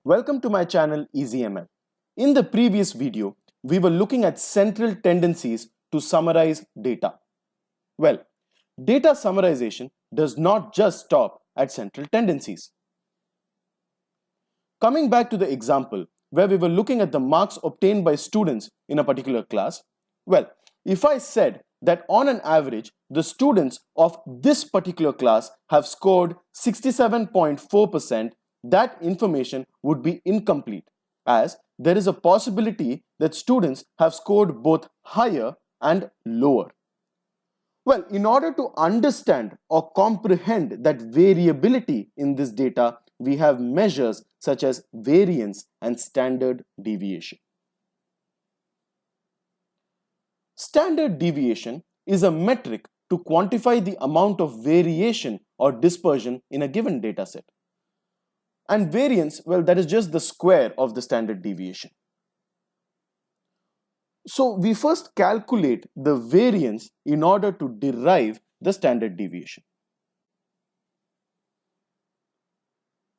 Welcome to my channel EasyML. In the previous video, we were looking at central tendencies to summarize data. Well, data summarization does not just stop at central tendencies. Coming back to the example where we were looking at the marks obtained by students in a particular class, well, if I said that on an average, the students of this particular class have scored 67.4%, that information would be incomplete, as there is a possibility that students have scored both higher and lower. Well, in order to understand or comprehend that variability in this data, we have measures such as variance and standard deviation. Standard deviation is a metric to quantify the amount of variation or dispersion in a given data set. And variance, well, that is just the square of the standard deviation. So we first calculate the variance in order to derive the standard deviation.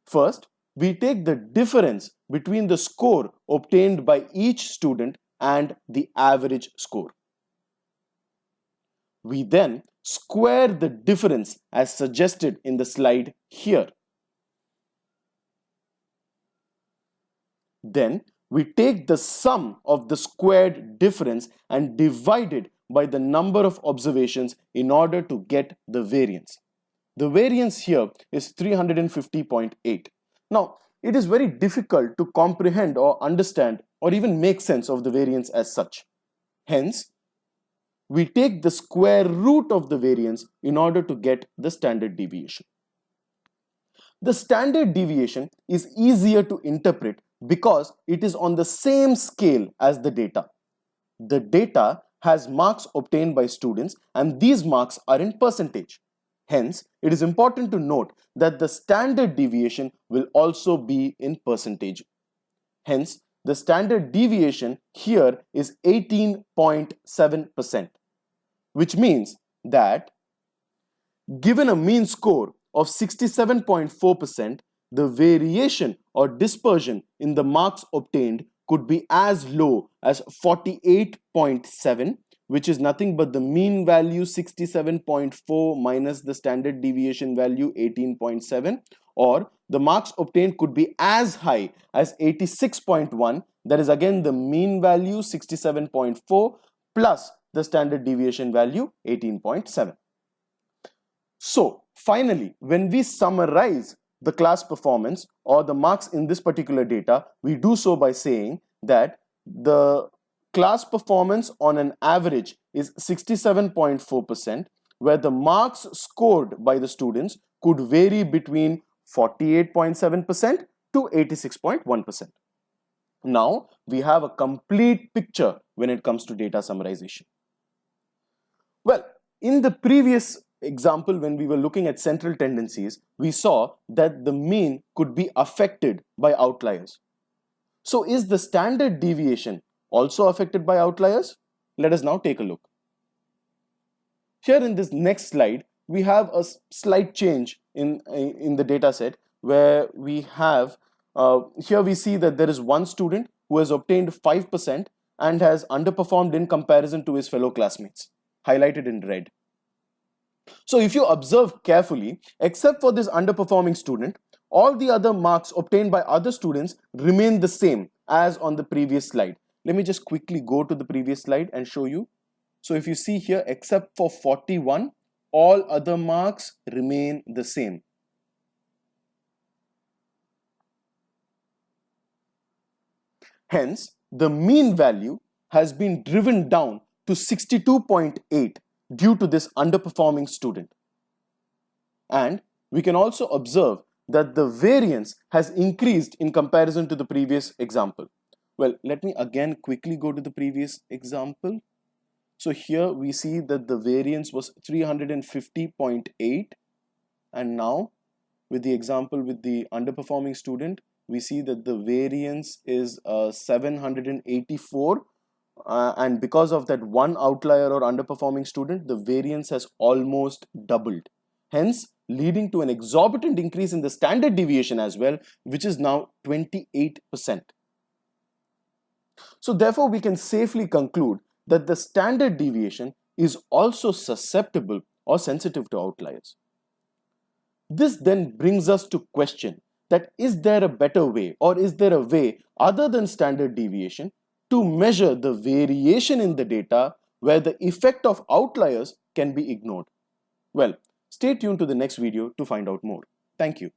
First, we take the difference between the score obtained by each student and the average score. We then square the difference as suggested in the slide here. Then we take the sum of the squared difference and divide it by the number of observations in order to get the variance. The variance here is 350.8. Now, it is very difficult to comprehend or understand or even make sense of the variance as such. Hence, we take the square root of the variance in order to get the standard deviation. The standard deviation is easier to interpret because it is on the same scale as the data. The data has marks obtained by students and these marks are in percentage. Hence, it is important to note that the standard deviation will also be in percentage. Hence, the standard deviation here is 18.7%, which means that given a mean score of 67.4%, the variation or dispersion in the marks obtained could be as low as 48.7, which is nothing but the mean value 67.4 minus the standard deviation value 18.7, or the marks obtained could be as high as 86.1, that is again the mean value 67.4 plus the standard deviation value 18.7. So finally, when we summarize the class performance or the marks in this particular data, we do so by saying that the class performance on an average is 67.4%, where the marks scored by the students could vary between 48.7% to 86.1%. Now we have a complete picture when it comes to data summarization. Well, in the previous example, when we were looking at central tendencies, we saw that the mean could be affected by outliers. So is the standard deviation also affected by outliers? Let us now take a look. Here in this next slide, we have a slight change in the data set where we have, here we see that there is one student who has obtained 5% and has underperformed in comparison to his fellow classmates, highlighted in red. So if you observe carefully, except for this underperforming student, all the other marks obtained by other students remain the same as on the previous slide. Let me just quickly go to the previous slide and show you. So if you see here, except for 41, all other marks remain the same. Hence, the mean value has been driven down to 62.8 due to this underperforming student. And we can also observe that the variance has increased in comparison to the previous example. Well, let me again quickly go to the previous example. So here we see that the variance was 350.8, and now with the example with the underperforming student, we see that the variance is 784. And because of that one outlier or underperforming student, the variance has almost doubled. Hence, leading to an exorbitant increase in the standard deviation as well, which is now 28%. So therefore, we can safely conclude that the standard deviation is also susceptible or sensitive to outliers. This then brings us to question that is there a better way, or is there a way other than standard deviation to measure the variation in the data where the effect of outliers can be ignored? Well, stay tuned to the next video to find out more. Thank you.